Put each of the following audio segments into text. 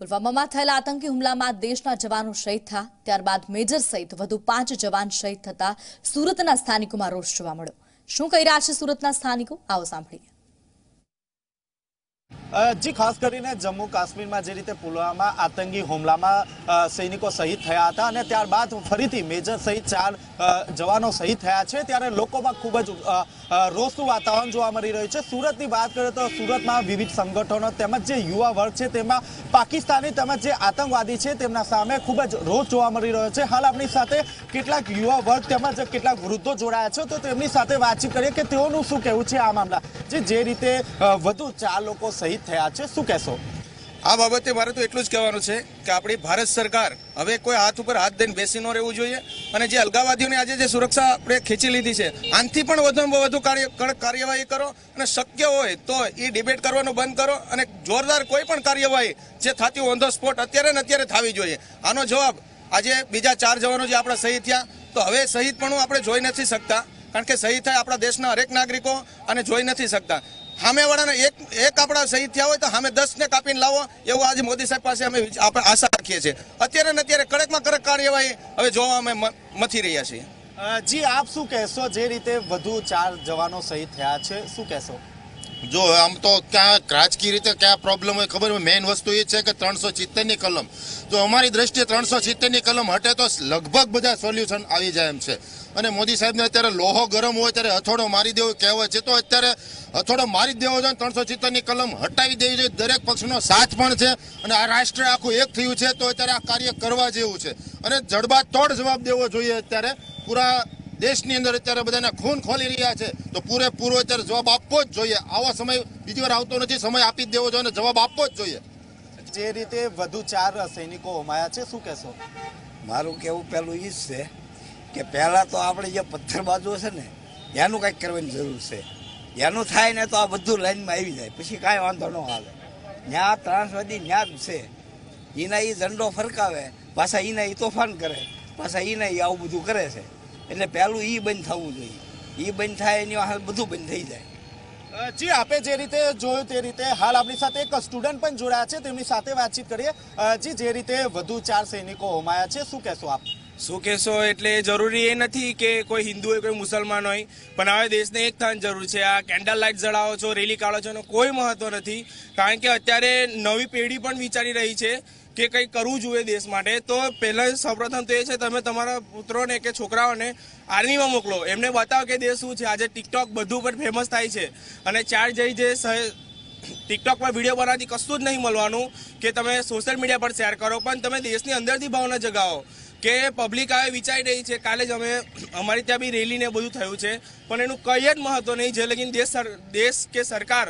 પુલવામામાં થયેલા આતંકી હુમલામાં દેશના જવાનો શહીદ થયા ત્યારબાદ મેજર સહિત વધુ 5 જવાન શહીદ થતા સુરતના સ્થાનિકોમાં રોષ જોવા મળ્યો। શું કહી રહ્યા છે સુરતના સ્થાનિકો, આવો સાંભળીએ। जी खास કરીને જમ્મુ કાશ્મીરમાં જે રીતે પુલવામા આતંકી હુમલામાં સૈનિકો શહીદ થયા હતા અને ત્યારબાદ ફરીથી મેજર સહિત 4 જવાનો શહીદ થયા છે ત્યારે લોકોમાં ખૂબ જ રોષનું વાતાવરણ જોવા મળી રહ્યું છે। સુરતની વાત કરીએ તો સુરતમાં વિવિધ સંગઠનો તેમજ જે યુવા વર્ગ છે તેમાં પાકિસ્તાની તેમજ જે આતંકવાદી છે તેમના સામે ખૂબ જ રોષ જોવા મળી રહ્યો છે। હાલ આપણી સાથે કેટલાક યુવા વર્ગ તેમજ કેટલાક વૃદ્ધો જોડાયા છે તો તેમની સાથે વાતચીત કરીએ કે તેઓનું શું કહેવું છે આ મામલા જે રીતે વધુ 4 લોકો શહીદ થયા છે, શું કહેશો? આ બાબતે મારે તો એટલું જ કહેવાનું છે કે આપણી ભારત સરકાર હવે કોઈ હાથ ઉપર હાથ દઈને બેસી ન રહેવું જોઈએ અને જે અલગાવાદીઓને આજે જે સુરક્ષા આપણે ખેંચી લીધી છે આનાથી પણ વધુમાં વધુ કડક કાર્યવાહી કરો અને શક્ય હોય તો એ ડિબેટ કરવાનું બંધ કરો અને જોરદાર કોઈ પણ કાર્યવાહી જે થતી ઓન ધ સ્પોટ અત્યારે ને અત્યારે થવી જોઈએ। આનો જવાબ આજે બીજા 4 જવાનો જે આપણા શહીદ થયા તો હવે શહીદપણું આપણે જોઈ નથી શકતા કારણ કે શહીદ થાય આપણા દેશના હરેક નાગરિકો અને જોઈ નથી શકતા। સામેવાળાને એક આપણા શહીદ થયા હોય તો સામે 10 ને કાપીને લાવો એવું આજે મોદી સાહેબ પાસે અમે આશા રાખીએ છીએ। અત્યારે ને અત્યારે કડકમાં કડક કાર્યવાહી હવે જોવા અમે મથી રહ્યા છીએ। જી આપ શું કહેશો, જે રીતે વધુ 4 જવાનો શહીદ થયા છે, શું કહેશો? જો આમ તો ક્યાં રાજકીય રીતે ક્યાં પ્રોબ્લેમ હોય ખબર હોય, મેઇન વસ્તુ એ છે કે 370ની કલમ તો અમારી દ્રષ્ટિએ 370ની કલમ હટે તો લગભગ બધા સોલ્યુશન આવી જાય એમ છે અને મોદી સાહેબને અત્યારે લોહો ગરમ હોય ત્યારે હથોડો મારી દેવો કહેવાય છે તો અત્યારે હથોડો મારી દેવો જોઈએ। 370ની કલમ હટાવી દેવી જોઈએ, દરેક પક્ષનો સાથ પણ છે અને આ રાષ્ટ્ર આખું એક થયું છે તો અત્યારે આ કાર્ય કરવા જેવું છે અને જડબાતોડ જવાબ દેવો જોઈએ। અત્યારે પૂરા દેશની અંદર અત્યારે બધાને ખૂન ખોલી રહ્યા છે તો પૂરેપૂરો અત્યારે જવાબ આપવો જ જોઈએ। આવો સમય બીજી વાર આવતો નથી, સમય આપી જ દેવો જોઈએ અને જવાબ આપવો જ જોઈએ। જે રીતે વધુ 4 સૈનિકો હોમાયા છે, શું કહેશો? મારું કહેવું પહેલું એ જ છે કે પહેલાં તો આપણે જે પથ્થરબાજો છે ને એનું કંઈક કરવાની જરૂર છે। એનું થાય ને તો આ બધું લાઈનમાં આવી જાય પછી કાંઈ વાંધો ન આવે। ત્યાં ત્રાસવાદી ન્યા જ છે, એના એ ઝંડો ફરકાવે, પાછા એના એ તોફાન કરે, પાછા એના એ આવું બધું કરે છે એટલે પહેલું એ બંધ થવું જોઈએ। એ બંધ થાય એની હાલ બધું બંધ થઈ જાય। જી આપે જે રીતે જોયું તે રીતે હાલ આપણી સાથે એક સ્ટુડન્ટ પણ જોડાયા છે, તેમની સાથે વાતચીત કરીએ। જી જે રીતે વધુ 4 સૈનિકો હોમાયા છે, શું કહેશો આપ? શું કહેશો એટલે જરૂરી એ નથી કે કોઈ હિન્દુ હોય કોઈ મુસલમાન હોય પણ હવે દેશને એક થવાની જરૂર છે। આ કેન્ડલ લાઇટ જળાવો છો, રેલી કાઢો છો એનો કોઈ મહત્વ નથી કારણ કે અત્યારે નવી પેઢી પણ વિચારી રહી છે કે કંઈક કરવું જોઈએ દેશ માટે। તો પહેલાં સૌપ્રથમ તો એ છે તમે તમારા પુત્રોને કે છોકરાઓને આર્મીમાં મોકલો, એમને બતાવો કે દેશ શું છે। આજે ટિકટોક બધું પર ફેમસ થાય છે અને 4 જઈ જે ટિકટોક પર વિડીયો બનાવતી કશું જ નહીં મળવાનું કે તમે સોશિયલ મીડિયા પર શેર કરો પણ તમે દેશની અંદરથી ભાવના જગાવો કે પબ્લિક હવે વિચારી રહી છે। કાલે જ અમારી ત્યાં બી રેલી ને બધું થયું છે પણ એનું કંઈ જ મહત્વ નહીં જે લગીન દેશ કે સરકાર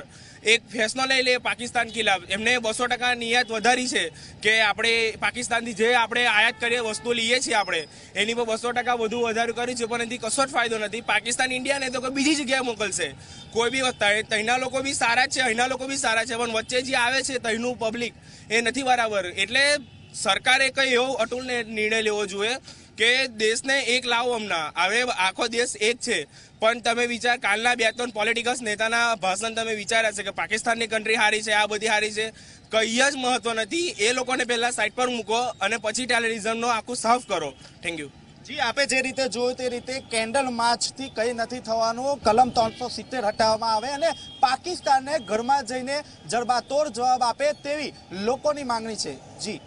એક ફેસલો લઈ લે પાકિસ્તાન ખિલાફ। એમને 200% નિયત વધારી છે કે આપણે પાકિસ્તાનથી જે આપણે આયાત કરીએ વસ્તુ લઈએ છીએ આપણે એની પર 200% વધુ વધારો કર્યું છે પણ એનાથી કશો જ ફાયદો નથી। પાકિસ્તાન ઇન્ડિયાને તો કોઈ બીજી જગ્યાએ મોકલશે, કોઈ બી તહીંના લોકો બી સારા છે, અહીંના લોકો બી સારા છે પણ વચ્ચે જે આવે છે તહીંનું પબ્લિક એ નથી બરાબર। એટલે સરકારે કંઈ એવો અટૂલ નિર્ણય લેવો જોઈએ કે દેશને એક લાવો। હમણાં હવે આખો દેશ એક છે પણ તમે વિચાર કાલના 2-3 પોલિટિકલ્સ નેતાના ભાષણ તમે વિચાર્યા છે કે પાકિસ્તાનની કન્ટ્રી હારી છે, આ બધી હારી છે, કંઈ જ મહત્વ નથી। એ લોકોને પહેલાં સાઈડ પર મૂકો અને પછી ટેરરિઝમનો આખું સાફ કરો। Thank you. જી આપે જે રીતે જોયું તે રીતે કેન્ડલ માર્ચથી કંઈ નથી થવાનું, કલમ 370 હટાવવામાં આવે અને પાકિસ્તાનને ઘરમાં જઈને જડબાતોડ જવાબ આપે તેવી લોકોની માંગણી છે। જી।